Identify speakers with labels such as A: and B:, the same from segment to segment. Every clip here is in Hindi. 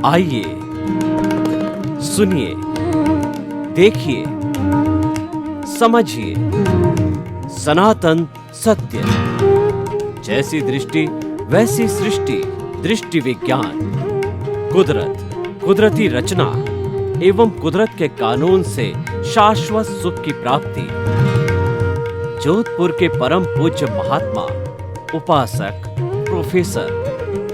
A: आइए सुनिए, देखिए, समझिए सनातन सत्य। जैसी दृष्टि वैसी सृष्टि, दृष्टि विज्ञान। कुदरत, कुदरती रचना एवं कुदरत के कानून से शाश्वत सुख की प्राप्ति। जोधपुर के परम पूज्य महात्मा उपासक प्रोफेसर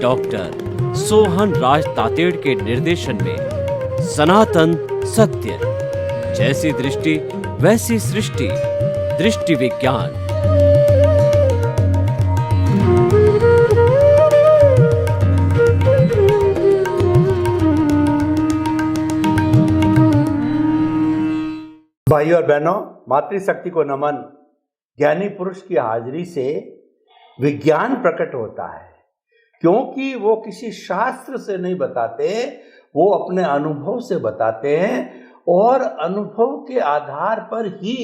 A: डॉक्टर सोहन राज तातेड़ के निर्देशन में सनातन सत्य। जैसी दृष्टि वैसी सृष्टि, दृष्टि विज्ञान।
B: भाइयों और बहनों, मातृशक्ति को नमन। ज्ञानी पुरुष की हाजिरी से विज्ञान प्रकट होता है, क्योंकि वो किसी शास्त्र से नहीं बताते, वो अपने अनुभव से बताते हैं और अनुभव के आधार पर ही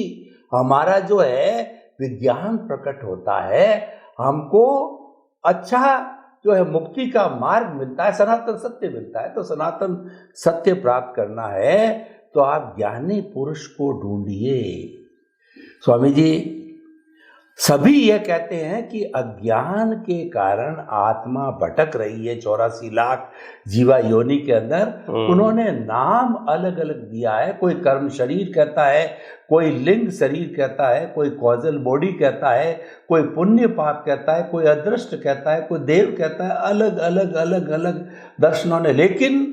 B: हमारा जो है विज्ञान प्रकट होता है। हमको अच्छा जो है मुक्ति का मार्ग मिलता है, सनातन सत्य मिलता है। तो सनातन सत्य प्राप्त करना है तो आप ज्ञानी पुरुष को ढूंढिए। स्वामी जी सभी यह कहते हैं कि अज्ञान के कारण आत्मा भटक रही है 84 लाख जीवा योनि के अंदर। उन्होंने नाम अलग अलग दिया है। कोई कर्म शरीर कहता है, कोई लिंग शरीर कहता है, कोई कॉजल बॉडी कहता है, कोई पुण्य पाप कहता है, कोई अदृष्ट कहता है, कोई देव कहता है। अलग अलग अलग अलग दर्शनों ने, लेकिन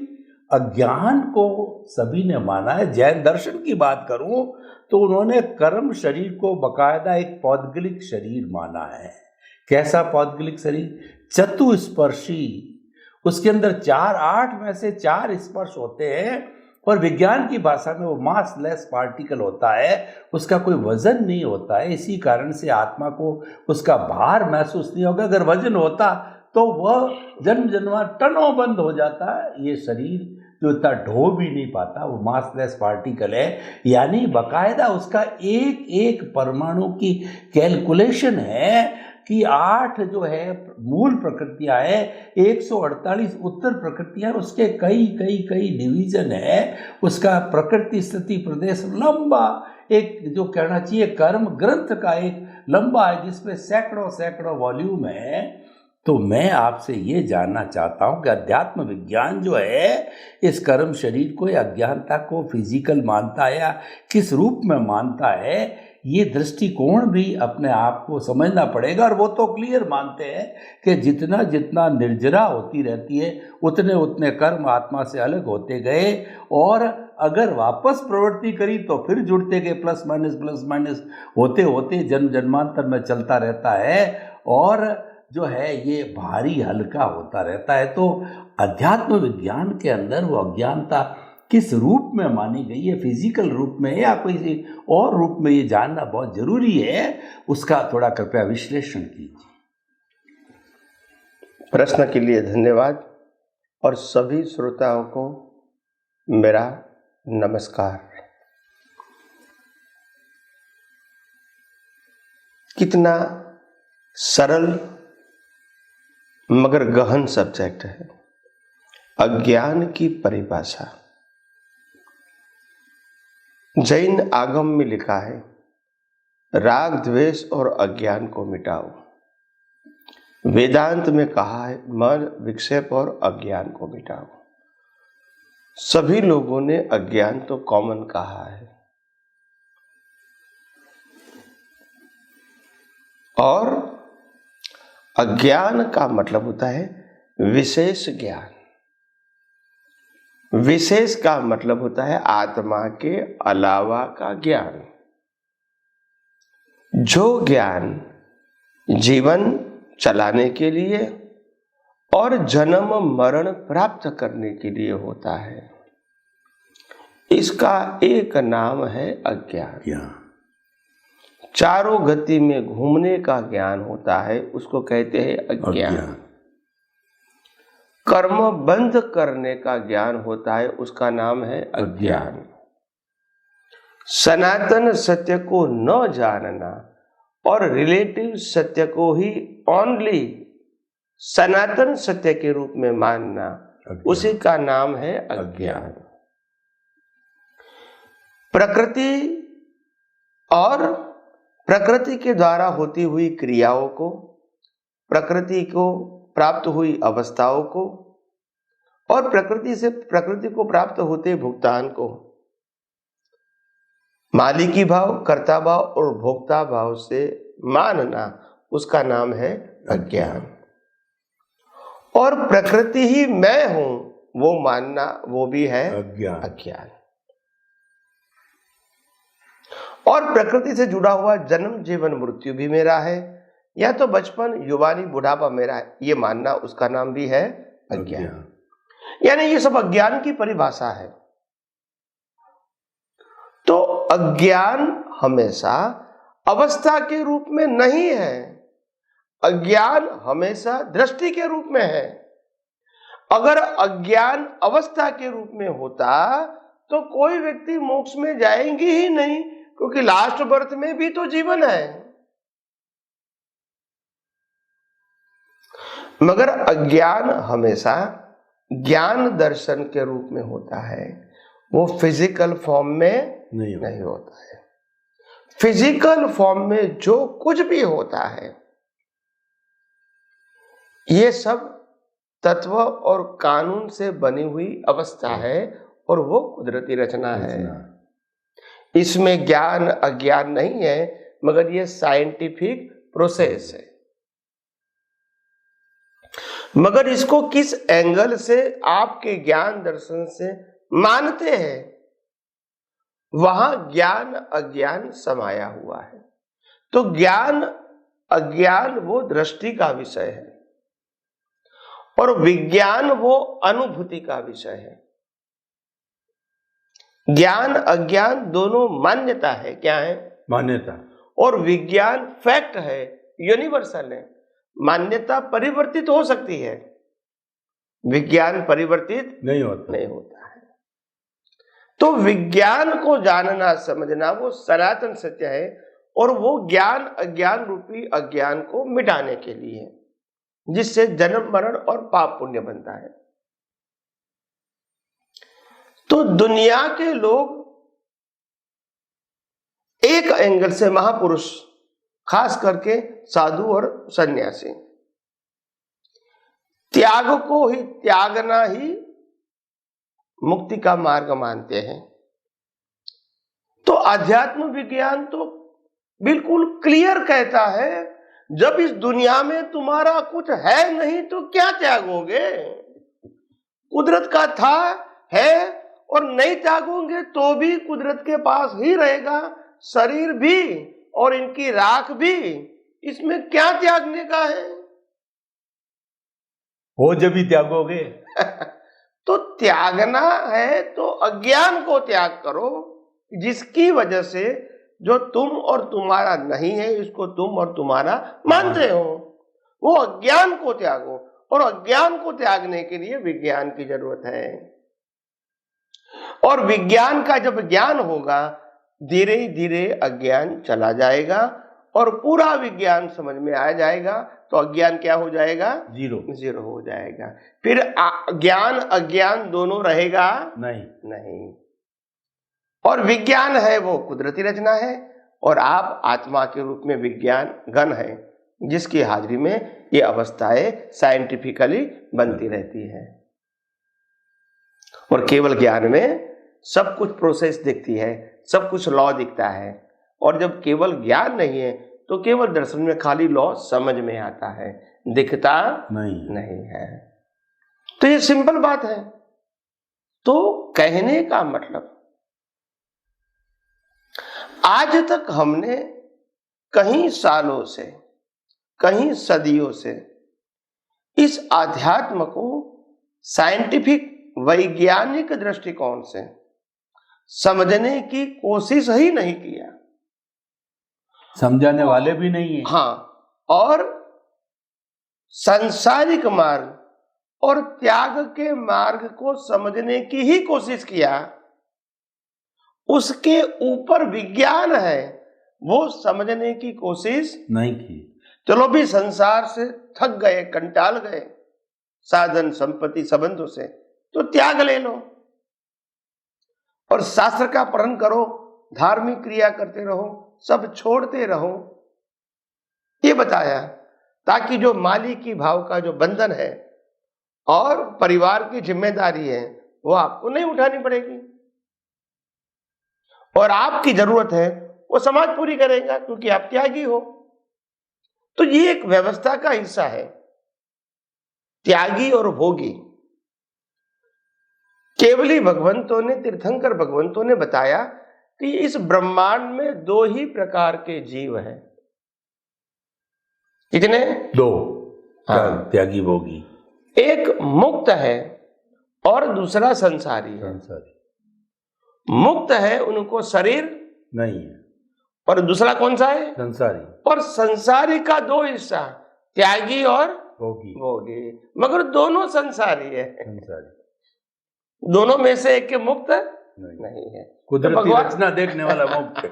B: अज्ञान को सभी ने माना है। जैन दर्शन की बात करूं तो उन्होंने कर्म शरीर को बकायदा एक पौद्गलिक शरीर माना है। कैसा पौद्गलिक शरीर? चतुस्पर्शी। उसके अंदर 8 में से 4 स्पर्श होते हैं और विज्ञान की भाषा में वो मासलेस पार्टिकल होता है, उसका कोई वजन नहीं होता है। इसी कारण से आत्मा को उसका भार महसूस नहीं होगा। अगर वजन होता तो वह जन्म जन्मा टनों बंद हो जाता है। ये शरीर जो इतना ढो भी नहीं पाता, वो मासलेस पार्टिकल है, यानी बकायदा उसका एक एक परमाणु की कैलकुलेशन है कि 8 जो है मूल प्रकृतियां हैं, 148 उत्तर प्रकृतियां, उसके कई कई कई डिवीजन है। उसका प्रकृति स्थिति प्रदेश लंबा एक जो कहना चाहिए कर्म ग्रंथ का एक लंबा है, जिसमें सैकड़ों सैकड़ों वॉल्यूम है। तो मैं आपसे ये जानना चाहता हूँ कि अध्यात्म विज्ञान जो है इस कर्म शरीर को या अज्ञानता को फिजिकल मानता है या किस रूप में मानता है, ये दृष्टिकोण भी अपने आप को समझना पड़ेगा। और वो तो क्लियर मानते हैं कि जितना जितना निर्जरा होती रहती है उतने उतने कर्म आत्मा से अलग होते गए, और अगर वापस प्रवृत्ति करी तो फिर जुड़ते गए, प्लस माइनस होते होते जन्म जन्मांतर में चलता रहता है और जो है ये भारी हल्का होता रहता है। तो अध्यात्म विज्ञान के अंदर वो अज्ञानता किस रूप में मानी गई है, फिजिकल रूप में या कोई और रूप में, ये जानना बहुत जरूरी है। उसका थोड़ा कृपया विश्लेषण कीजिए।
C: प्रश्न के लिए धन्यवाद और सभी श्रोताओं को मेरा नमस्कार। कितना सरल मगर गहन सब्जेक्ट है अज्ञान की परिभाषा। जैन आगम में लिखा है, राग द्वेष और अज्ञान को मिटाओ। वेदांत में कहा है, मन विक्षेप और अज्ञान को मिटाओ। सभी लोगों ने अज्ञान तो कॉमन कहा है, और अज्ञान का मतलब होता है विशेष ज्ञान। विशेष का मतलब होता है आत्मा के अलावा का ज्ञान। जो ज्ञान जीवन चलाने के लिए और जन्म मरण प्राप्त करने के लिए होता है, इसका एक नाम है अज्ञान। चारों गति में घूमने का ज्ञान होता है, उसको कहते हैं अज्ञान। कर्म बंद करने का ज्ञान होता है, उसका नाम है अज्ञान। सनातन सत्य को न जानना और रिलेटिव सत्य को ही ओनली सनातन सत्य के रूप में मानना, उसी का नाम है अज्ञान। प्रकृति और प्रकृति के द्वारा होती हुई क्रियाओं को, प्रकृति को प्राप्त हुई अवस्थाओं को और प्रकृति को प्राप्त होते भुगतान को मालिकी भाव, कर्ता भाव और भोक्ता भाव से मानना, उसका नाम है अज्ञान। और प्रकृति ही मैं हूं वो मानना, वो भी है अज्ञान। और प्रकृति से जुड़ा हुआ जन्म, जीवन, मृत्यु भी मेरा है, या तो बचपन, युवानी, बुढ़ापा मेरा है, ये मानना, उसका नाम भी है अज्ञान। यानी ये सब अज्ञान की परिभाषा है। तो अज्ञान हमेशा अवस्था के रूप में नहीं है, अज्ञान हमेशा दृष्टि के रूप में है। अगर अज्ञान अवस्था के रूप में होता तो कोई व्यक्ति मोक्ष में जाएंगे ही नहीं, क्योंकि लास्ट बर्थ में भी तो जीवन है। मगर अज्ञान हमेशा ज्ञान दर्शन के रूप में होता है, वो फिजिकल फॉर्म में नहीं होता है। फिजिकल फॉर्म में जो कुछ भी होता है ये सब तत्व और कानून से बनी हुई अवस्था है और वो कुदरती रचना है। इसमें ज्ञान अज्ञान नहीं है, मगर ये साइंटिफिक प्रोसेस है। मगर इसको किस एंगल से आपके ज्ञान दर्शन से मानते हैं, वहां ज्ञान अज्ञान समाया हुआ है। तो ज्ञान अज्ञान वो दृष्टि का विषय है और विज्ञान वो अनुभूति का विषय है। ज्ञान अज्ञान दोनों मान्यता है। क्या है? मान्यता। और विज्ञान फैक्ट है, यूनिवर्सल है। मान्यता परिवर्तित हो सकती है, विज्ञान परिवर्तित नहीं होता है। तो विज्ञान को जानना समझना वो सनातन सत्य है और वो ज्ञान अज्ञान रूपी अज्ञान को मिटाने के लिए है, जिससे जन्म मरण और पाप पुण्य बनता है। तो दुनिया के लोग एक एंगल से महापुरुष, खास करके साधु और सन्यासी, त्याग को ही त्यागना ही मुक्ति का मार्ग मानते हैं। तो अध्यात्म विज्ञान तो बिल्कुल क्लियर कहता है, जब इस दुनिया में तुम्हारा कुछ है नहीं तो क्या त्यागोगे? कुदरत का था है और नहीं त्यागोगे तो भी कुदरत के पास ही रहेगा, शरीर भी और इनकी राख भी। इसमें क्या त्यागने का है?
B: हो जब भी त्यागोगे।
C: तो त्यागना है तो अज्ञान को त्याग करो, जिसकी वजह से जो तुम और तुम्हारा नहीं है इसको तुम और तुम्हारा मानते हो, वो अज्ञान को त्यागो। और अज्ञान को त्यागने के लिए विज्ञान की जरूरत है। और विज्ञान का जब ज्ञान होगा, धीरे धीरे अज्ञान चला जाएगा और पूरा विज्ञान समझ में आ जाएगा, तो अज्ञान क्या हो जाएगा? जीरो हो जाएगा। फिर ज्ञान अज्ञान दोनों रहेगा नहीं। और विज्ञान है वो कुदरती रचना है और आप आत्मा के रूप में विज्ञान घन है, जिसकी हाजिरी में ये अवस्थाएं साइंटिफिकली बनती रहती है। और केवल ज्ञान में सब कुछ प्रोसेस दिखती है, सब कुछ लॉ दिखता है। और जब केवल ज्ञान नहीं है तो केवल दर्शन में खाली लॉ समझ में आता है, दिखता नहीं है। तो ये सिंपल बात है। तो कहने का मतलब, आज तक हमने कई सालों से, कई सदियों से इस आध्यात्म को साइंटिफिक वैज्ञानिक दृष्टिकोण से समझने की कोशिश ही नहीं किया,
B: समझाने वाले भी नहीं है।
C: हाँ, और सांसारिक मार्ग और त्याग के मार्ग को समझने की ही कोशिश किया। उसके ऊपर विज्ञान है, वो समझने की कोशिश नहीं की। चलो भी संसार से थक गए, कंटाल गए, साधन संपत्ति संबंधों से, तो त्याग ले लो और शास्त्र का पठन करो, धार्मिक क्रिया करते रहो, सब छोड़ते रहो, ये बताया, ताकि जो मालिकी भाव का जो बंधन है और परिवार की जिम्मेदारी है वो आपको नहीं उठानी पड़ेगी, और आपकी जरूरत है वो समाज पूरी करेगा, क्योंकि आप त्यागी हो। तो ये एक व्यवस्था का हिस्सा है, त्यागी और भोगी। केवली भगवंतों ने, तीर्थंकर भगवंतों ने बताया कि इस ब्रह्मांड में दो ही प्रकार के जीव हैं। कितने?
B: दो।
C: हाँ।
B: त्यागी भोगी।
C: एक मुक्त है और दूसरा संसारी है। मुक्त है, उनको शरीर
B: नहीं है,
C: और दूसरा कौन सा है?
B: संसारी।
C: और संसारी का दो हिस्सा, त्यागी और
B: भोगी।
C: भोगी, मगर दोनों संसारी है।
B: संसारी।
C: दोनों में से एक के मुक्त नहीं है।
B: कुदरती रचना देखने वाला मुक्त।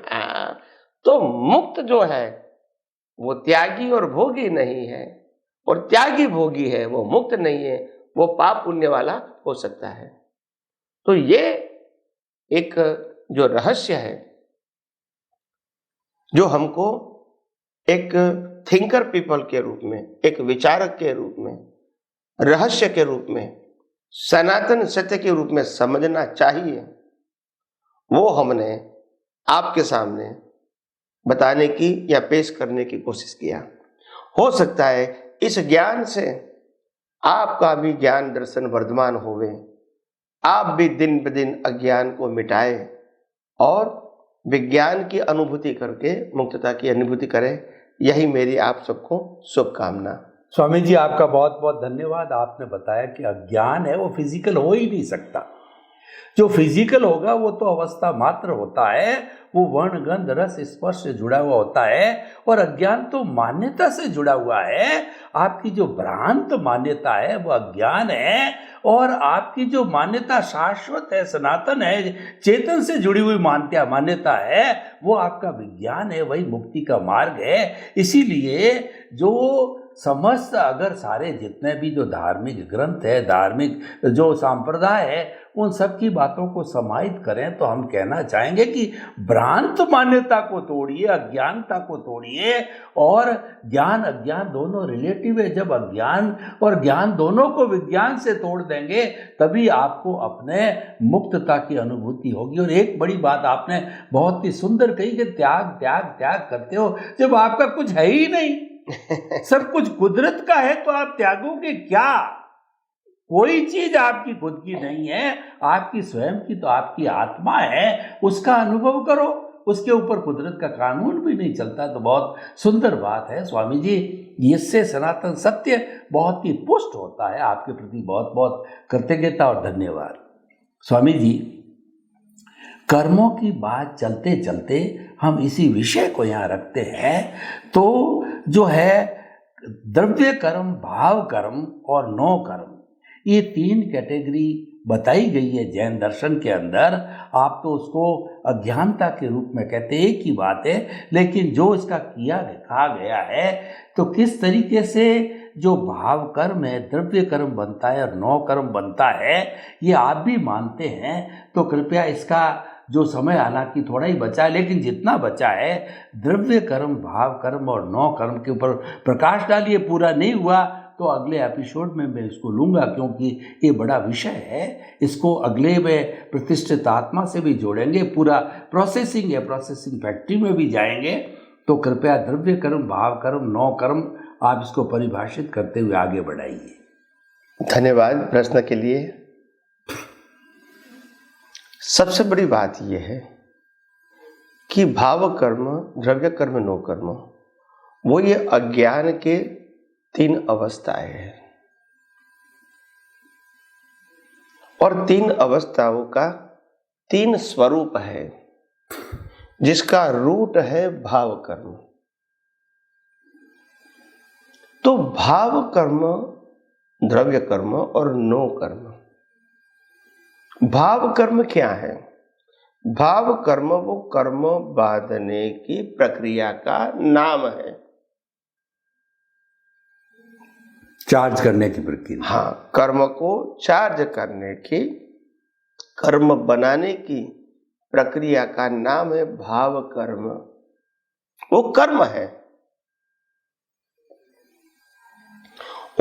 C: तो मुक्त जो है वो त्यागी और भोगी नहीं है, और त्यागी भोगी है, वो मुक्त नहीं है, वो पाप पुण्य वाला हो सकता है। तो ये एक जो रहस्य है, जो हमको एक थिंकर पीपल के रूप में, एक विचारक के रूप में, रहस्य के रूप में, सनातन सत्य के रूप में समझना चाहिए, वो हमने आपके सामने बताने की या पेश करने की कोशिश किया। हो सकता है इस ज्ञान से आपका भी ज्ञान दर्शन वर्धमान होवे, आप भी दिन ब दिन अज्ञान को मिटाए और विज्ञान की अनुभूति करके मुक्तता की अनुभूति करें। यही मेरी आप सबको शुभकामना।
B: स्वामी जी, आपका बहुत बहुत धन्यवाद। आपने बताया कि अज्ञान है वो फिजिकल हो ही नहीं सकता। जो फिजिकल होगा वो तो अवस्था मात्र होता है, वो वर्ण गंध रस स्पर्श से जुड़ा हुआ होता है, और अज्ञान तो मान्यता से जुड़ा हुआ है। आपकी जो भ्रांत मान्यता है वो अज्ञान है, और आपकी जो मान्यता शाश्वत है, सनातन है, चेतन से जुड़ी हुई मान्यता है, वो आपका विज्ञान है, वही मुक्ति का मार्ग है। इसीलिए जो समस्त, अगर सारे जितने भी जो धार्मिक ग्रंथ है, धार्मिक जो संप्रदाय है, उन सब की बातों को समाहित करें तो हम कहना चाहेंगे कि भ्रांत मान्यता को तोड़िए, अज्ञानता को तोड़िए। और ज्ञान अज्ञान दोनों रिलेटिव है। जब अज्ञान और ज्ञान दोनों को विज्ञान से तोड़ देंगे तभी आपको अपने मुक्तता की अनुभूति होगी। और एक बड़ी बात आपने बहुत ही सुंदर कही कि त्याग त्याग त्याग करते हो जब आपका कुछ है ही नहीं। सब कुछ कुदरत का है तो आप त्यागोगे क्या? कोई चीज आपकी खुद की नहीं है, आपकी स्वयं की तो आपकी आत्मा है, उसका अनुभव करो। उसके ऊपर कुदरत का कानून भी नहीं चलता। तो बहुत सुंदर बात है स्वामी जी, इससे सनातन सत्य बहुत ही पुष्ट होता है। आपके प्रति बहुत बहुत कृतज्ञता और धन्यवाद। स्वामी जी, कर्मों की बात चलते चलते हम इसी विषय को यहाँ रखते हैं। तो जो है द्रव्य कर्म, भाव कर्म और नो कर्म, ये तीन कैटेगरी बताई गई है जैन दर्शन के अंदर। आप तो उसको अज्ञानता के रूप में कहते, एक ही बात है, लेकिन जो इसका कहा गया है तो किस तरीके से जो भाव कर्म है, द्रव्य कर्म बनता है और नो कर्म बनता है, ये आप भी मानते हैं। तो कृपया इसका जो समय, हालांकि थोड़ा ही बचा है, लेकिन जितना बचा है द्रव्य कर्म, भाव कर्म और नो कर्म के ऊपर प्रकाश डालिए। पूरा नहीं हुआ तो अगले एपिसोड में मैं इसको लूँगा, क्योंकि ये बड़ा विषय है। इसको अगले में प्रतिष्ठित आत्मा से भी जोड़ेंगे। पूरा प्रोसेसिंग है, प्रोसेसिंग फैक्ट्री में भी जाएंगे। तो कृपया द्रव्य कर्म, भाव कर्म, नो कर्म, आप इसको परिभाषित करते हुए आगे बढ़ाइए।
C: धन्यवाद प्रश्न के लिए। सबसे बड़ी बात यह है कि भाव कर्म, द्रव्य कर्म, नो कर्म, वो ये अज्ञान के तीन अवस्थाएं हैं, और तीन अवस्थाओं का तीन स्वरूप है, जिसका रूट है भाव कर्म। तो भाव कर्म, द्रव्य कर्म और नो कर्म। भाव कर्म क्या है? भाव कर्म वो कर्म बांधने की प्रक्रिया का नाम है।
B: चार्ज करने की प्रक्रिया।
C: हाँ, कर्म को चार्ज करने की, कर्म बनाने की प्रक्रिया का नाम है भाव कर्म। वो कर्म है,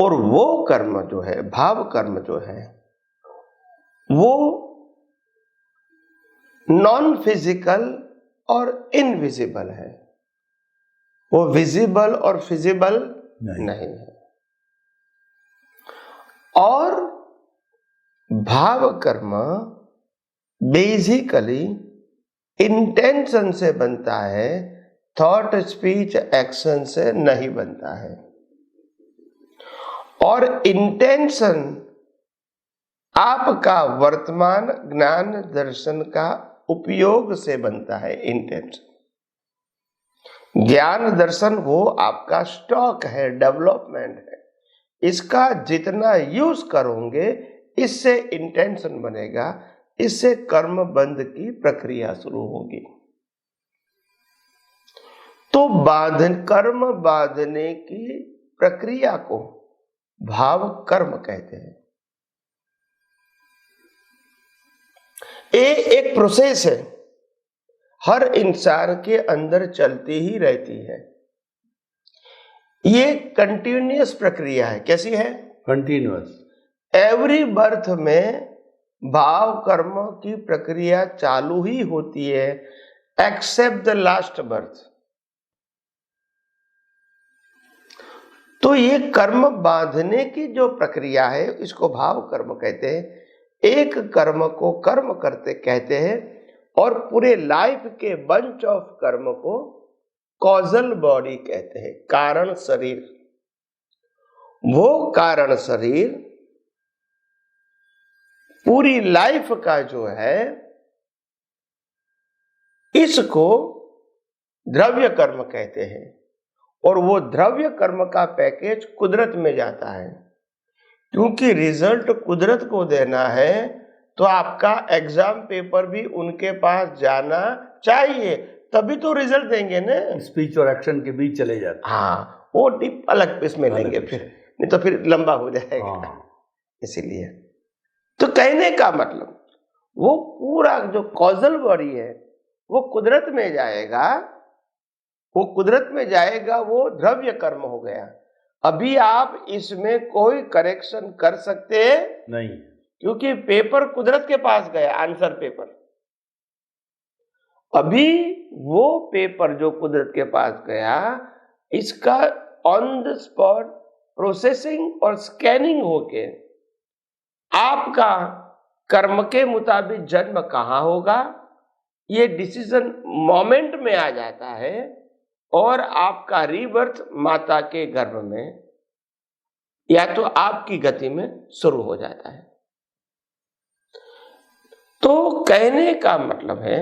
C: और वो कर्म जो है, भाव कर्म जो है, वो नॉन फिजिकल और इनविजिबल है। वो विजिबल और फिजिबल नहीं है। और भाव कर्म बेसिकली इंटेंशन से बनता है, थॉट स्पीच एक्शन से नहीं बनता है। और इंटेंशन आपका वर्तमान ज्ञान दर्शन का उपयोग से बनता है। इंटेंशन, ज्ञान दर्शन वो आपका स्टॉक है, डेवलपमेंट है। इसका जितना यूज करोगे इससे इंटेंशन बनेगा, इससे कर्म बंध की प्रक्रिया शुरू होगी। तो कर्म बांधने की प्रक्रिया को भाव कर्म कहते हैं। ये एक प्रोसेस है, हर इंसान के अंदर चलती ही रहती है। ये कंटिन्यूअस प्रक्रिया है। कैसी है?
B: कंटिन्यूअस।
C: एवरी बर्थ में भाव कर्म की प्रक्रिया चालू ही होती है, एक्सेप्ट द लास्ट बर्थ। तो ये कर्म बांधने की जो प्रक्रिया है, इसको भाव कर्म कहते हैं। एक कर्म को कर्म करते कहते हैं, और पूरे लाइफ के बंच ऑफ कर्म को कॉजल बॉडी कहते हैं, कारण शरीर। वो कारण शरीर पूरी लाइफ का जो है, इसको द्रव्य कर्म कहते हैं। और वो द्रव्य कर्म का पैकेज कुदरत में जाता है, क्योंकि रिजल्ट कुदरत को देना है, तो आपका एग्जाम पेपर भी उनके पास जाना चाहिए, तभी तो रिजल्ट देंगे ना।
B: स्पीच और एक्शन के बीच चले जाते हैं।
C: हाँ, वो डिप अलग इसमें लेंगे फिर, नहीं तो फिर लंबा हो जाएगा।
B: हाँ।
C: इसीलिए तो कहने का मतलब, वो पूरा जो कॉजल बॉडी है वो कुदरत में जाएगा, वो कुदरत में जाएगा, वो द्रव्य कर्म हो गया। अभी आप इसमें कोई करेक्शन कर सकते
B: नहीं,
C: क्योंकि पेपर कुदरत के पास गया, आंसर पेपर। अभी वो पेपर जो कुदरत के पास गया, इसका ऑन द स्पॉट प्रोसेसिंग और स्कैनिंग होके आपका कर्म के मुताबिक जन्म कहाँ होगा, ये डिसीजन मोमेंट में आ जाता है, और आपका रीबर्थ माता के गर्भ में या तो आपकी गति में शुरू हो जाता है। तो कहने का मतलब है,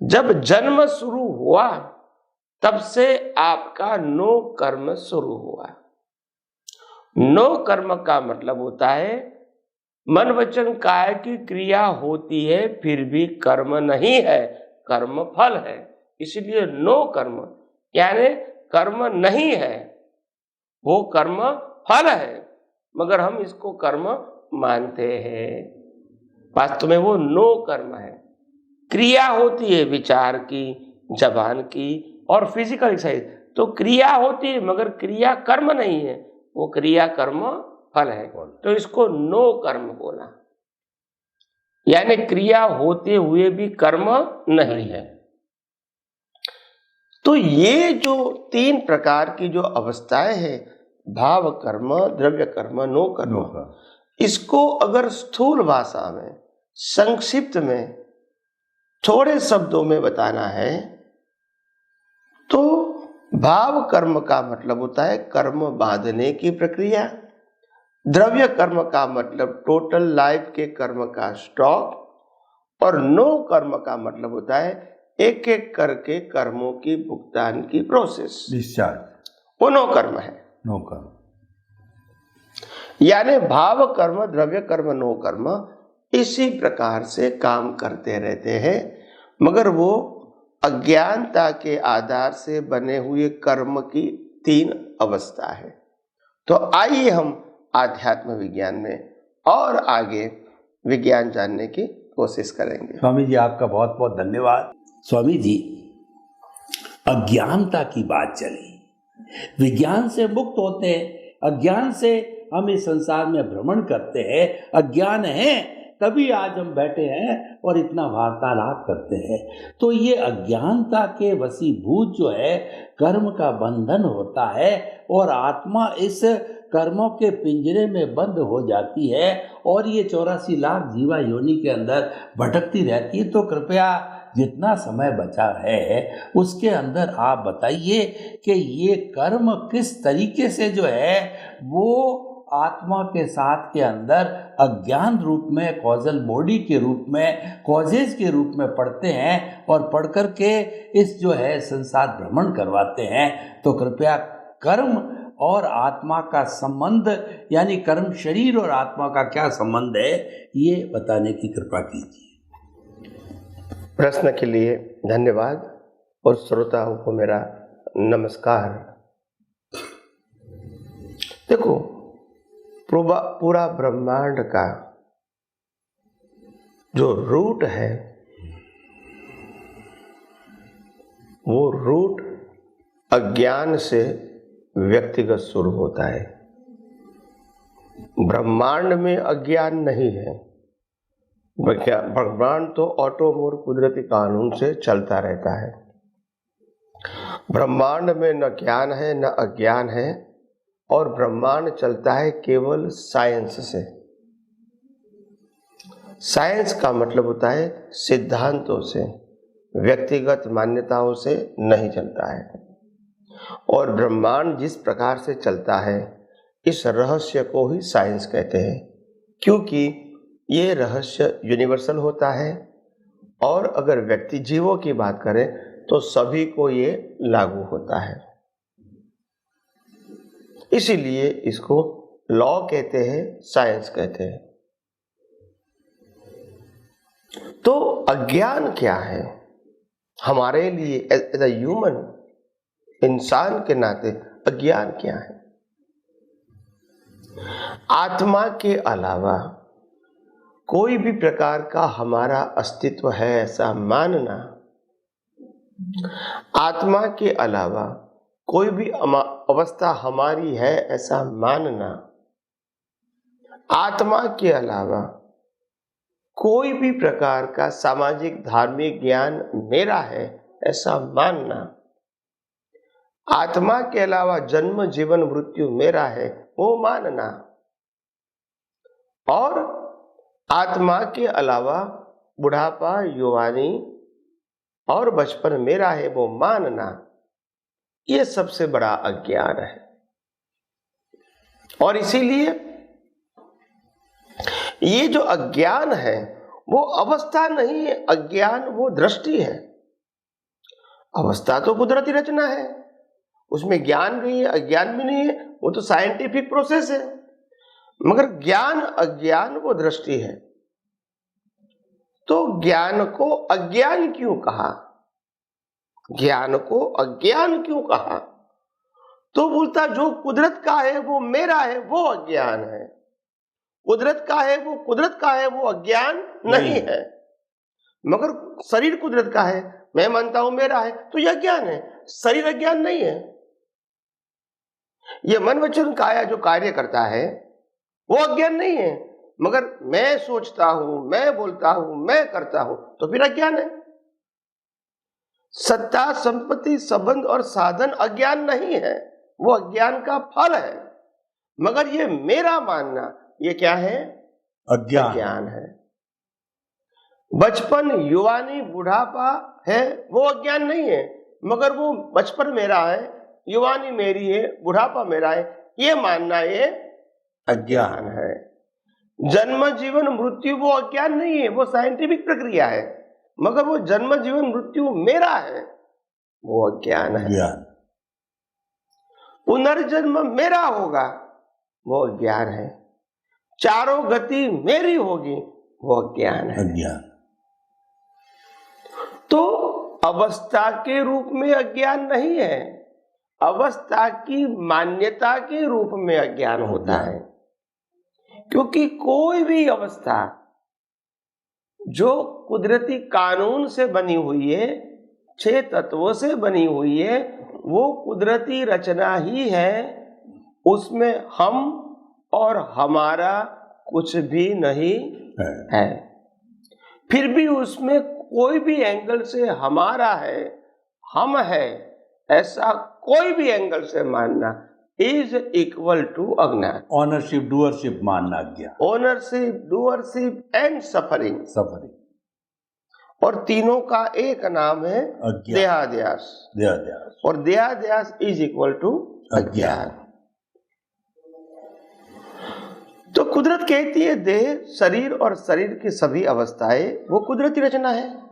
C: जब जन्म शुरू हुआ तब से आपका नो कर्म शुरू हुआ। नो कर्म का मतलब होता है मन वचन काय की क्रिया होती है, फिर भी कर्म नहीं है, कर्म फल है। इसलिए नो कर्म यानी कर्म नहीं है, वो कर्म फल है, मगर हम इसको कर्म मानते हैं। वास्तव में वो नो कर्म है। क्रिया होती है विचार की, जबान की और फिजिकल एक्सरसाइज, तो क्रिया होती है, मगर क्रिया कर्म नहीं है, वो क्रिया कर्म फल है। तो इसको नो कर्म बोला, यानी क्रिया होते हुए भी कर्म नहीं है। तो ये जो तीन प्रकार की जो अवस्थाएं हैं, भाव कर्म, द्रव्य कर्म, नो कर्म, इसको अगर स्थूल भाषा में, संक्षिप्त में, थोड़े शब्दों में बताना है, तो भाव कर्म का मतलब होता है कर्म बांधने की प्रक्रिया। द्रव्य कर्म का मतलब टोटल लाइफ के कर्म का स्टॉक, और नो कर्म का मतलब होता है एक एक करके कर्मों की भुगतान की प्रोसेस,
B: डिस्चार्ज।
C: वो नो कर्म है।
B: नो कर्म
C: यानी भाव कर्म, द्रव्य कर्म, नो कर्म इसी प्रकार से काम करते रहते हैं, मगर वो अज्ञानता के आधार से बने हुए कर्म की तीन अवस्था है। तो आइए हम आध्यात्म विज्ञान में और आगे विज्ञान जानने की कोशिश करेंगे।
B: स्वामी जी आपका बहुत बहुत धन्यवाद। स्वामी जी, अज्ञानता की बात चली, विज्ञान से मुक्त होते हैं, अज्ञान से हम इस संसार में भ्रमण करते हैं, अज्ञान है तभी आज हम बैठे हैं और इतना वार्तालाप करते हैं। तो ये अज्ञानता के वशीभूत जो है कर्म का बंधन होता है और आत्मा इस कर्मों के पिंजरे में बंद हो जाती है और ये 84 लाख जीवा योनि के अंदर भटकती रहती है। तो कृपया जितना समय बचा है उसके अंदर आप बताइए कि ये कर्म किस तरीके से जो है वो आत्मा के साथ के अंदर अज्ञान रूप में, कॉजल बॉडी के रूप में, कॉजेज के रूप में पढ़ते हैं और पढ़ कर के इस जो है संसार भ्रमण करवाते हैं। तो कृपया कर्म और आत्मा का संबंध, यानी कर्म शरीर और आत्मा का क्या संबंध है, ये बताने की कृपा कीजिए।
C: प्रश्न के लिए धन्यवाद और श्रोताओं को मेरा नमस्कार। देखो, पूरा ब्रह्मांड का जो रूट है वो रूट अज्ञान से व्यक्तिगत शुरू होता है। ब्रह्मांड में अज्ञान नहीं है। ब्रह्मांड तो ऑटोमोर कुदरती कानून से चलता रहता है। ब्रह्मांड में न ज्ञान है न अज्ञान है और ब्रह्मांड चलता है केवल साइंस से। साइंस का मतलब होता है सिद्धांतों से, व्यक्तिगत मान्यताओं से नहीं चलता है। और ब्रह्मांड जिस प्रकार से चलता है, इस रहस्य को ही साइंस कहते हैं, क्योंकि ये रहस्य यूनिवर्सल होता है और अगर व्यक्ति जीवों की बात करें तो सभी को ये लागू होता है। इसीलिए इसको लॉ कहते हैं, साइंस कहते हैं। तो अज्ञान क्या है हमारे लिए एज अ ह्यूमन, इंसान के नाते अज्ञान क्या है? आत्मा के अलावा कोई भी प्रकार का हमारा अस्तित्व है ऐसा मानना, आत्मा के अलावा कोई भी अवस्था हमारी है ऐसा मानना, आत्मा के अलावा कोई भी प्रकार का सामाजिक धार्मिक ज्ञान मेरा है ऐसा मानना, आत्मा के अलावा जन्म जीवन मृत्यु मेरा है वो मानना, और आत्मा के अलावा बुढ़ापा, युवानी और बचपन मेरा है वो मानना, ये सबसे बड़ा अज्ञान है। और इसीलिए ये जो अज्ञान है वो अवस्था नहीं है, अज्ञान वो दृष्टि है। अवस्था तो कुदरती रचना है, उसमें ज्ञान भी है अज्ञान भी नहीं है, वो तो साइंटिफिक प्रोसेस है। मगर ज्ञान अज्ञान वो दृष्टि है। तो ज्ञान को अज्ञान क्यों कहा? ज्ञान को अज्ञान क्यों कहा? तो बोलता जो कुदरत का है वो मेरा है वो अज्ञान है, कुदरत का है वो कुदरत का है वो अज्ञान नहीं है। मगर शरीर कुदरत का है, मैं मानता हूं मेरा है, तो यह अज्ञान है, शरीर अज्ञान नहीं है। यह मन वचन काया जो कार्य करता है वो अज्ञान नहीं है। मगर मैं सोचता हूं, मैं बोलता हूं, मैं करता हूं, तो फिर अज्ञान है। सत्ता, संपत्ति, संबंध और साधन अज्ञान नहीं है, वो अज्ञान का फल है। मगर ये मेरा मानना, ये क्या है? अज्ञान है। बचपन, युवानी, बुढ़ापा है वो अज्ञान नहीं है, मगर वो बचपन मेरा है, युवानी मेरी है, बुढ़ापा मेरा है, ये मानना ये अज्ञान है। जन्म जीवन मृत्यु वो अज्ञान नहीं है, वो साइंटिफिक प्रक्रिया है, मगर वो जन्म जीवन मृत्यु मेरा है वो अज्ञान है। पुनर्जन्म मेरा होगा वो अज्ञान है, चारों गति मेरी होगी वो अज्ञान है। तो अवस्था के रूप में अज्ञान नहीं है, अवस्था की मान्यता के रूप में अज्ञान होता है। क्योंकि कोई भी अवस्था जो कुदरती कानून से बनी हुई है, 6 तत्वों से बनी हुई है, वो कुदरती रचना ही है। उसमें हम और हमारा कुछ भी नहीं है। फिर भी उसमें कोई भी एंगल से हमारा है, हम है, ऐसा कोई भी एंगल से मानना इज इक्वल टू अज्ञान।
B: ऑनरशिप डूअरशिप मानना अज्ञान।
C: Ownership, doership and suffering. और तीनों का एक नाम है देहाध्यास। और देहाध्यास इज इक्वल टू अज्ञान। तो कुदरत कहती है देह, शरीर और शरीर की सभी अवस्थाएं वो कुदरती रचना है।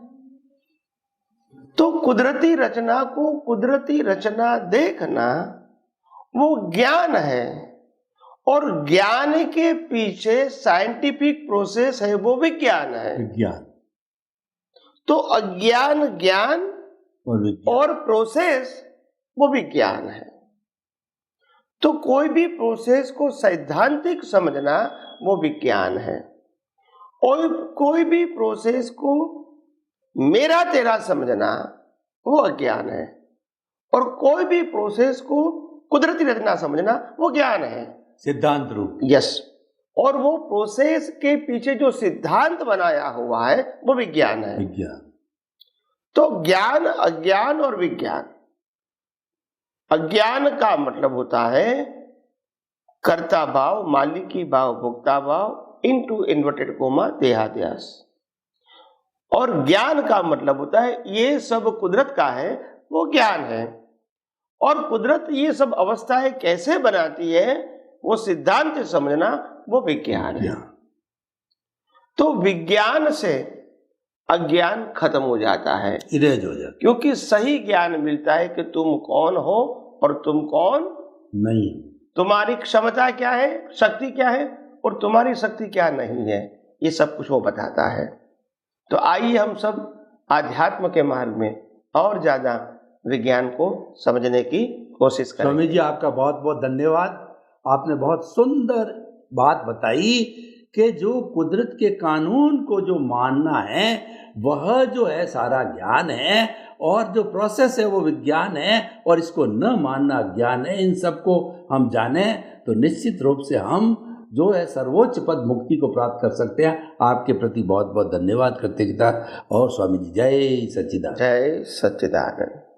C: तो कुदरती रचना को कुदरती रचना देखना वो ज्ञान है। और ज्ञान के पीछे साइंटिफिक प्रोसेस है, वो विज्ञान है। तो अज्ञान ज्ञान और प्रोसेस वो विज्ञान है। तो कोई भी प्रोसेस को सैद्धांतिक समझना वो विज्ञान है। और कोई भी प्रोसेस को मेरा तेरा समझना वो अज्ञान है। और कोई भी प्रोसेस को कुदरती रचना समझना वो ज्ञान है,
B: सिद्धांत रूप।
C: यस। और वो प्रोसेस के पीछे जो सिद्धांत बनाया हुआ है वो विज्ञान है। तो ज्ञान, अज्ञान और विज्ञान। अज्ञान का मतलब होता है कर्ता भाव, मालिकी भाव, भोक्ता भाव इनटू इन्वर्टेड कोमा देहाध्यास। और ज्ञान का मतलब होता है ये सब कुदरत का है, वो ज्ञान है। और कुदरत ये सब अवस्थाएं कैसे बनाती है वो सिद्धांत समझना वो विज्ञान है। तो विज्ञान से अज्ञान खत्म हो जाता है,
B: इरेज हो जाता।
C: क्योंकि सही ज्ञान मिलता है कि तुम कौन हो और तुम कौन
B: नहीं,
C: तुम्हारी क्षमता क्या है, शक्ति क्या है और तुम्हारी शक्ति क्या नहीं है, ये सब कुछ वो बताता है। तो आइए हम सब आध्यात्म के मार्ग में और ज्यादा विज्ञान को समझने की कोशिश करें।
B: स्वामी जी आपका बहुत बहुत धन्यवाद। आपने बहुत सुंदर बात बताई कि जो कुदरत के कानून को जो मानना है वह जो है सारा ज्ञान है, और जो प्रोसेस है वो विज्ञान है, और इसको न मानना ज्ञान है। इन सबको हम जाने तो निश्चित रूप से हम जो है सर्वोच्च पद मुक्ति को प्राप्त कर सकते हैं। आपके प्रति बहुत बहुत धन्यवाद, कृतज्ञता। और स्वामी जी जय सच्चिदानंद।
C: जय सच्चिदानंद।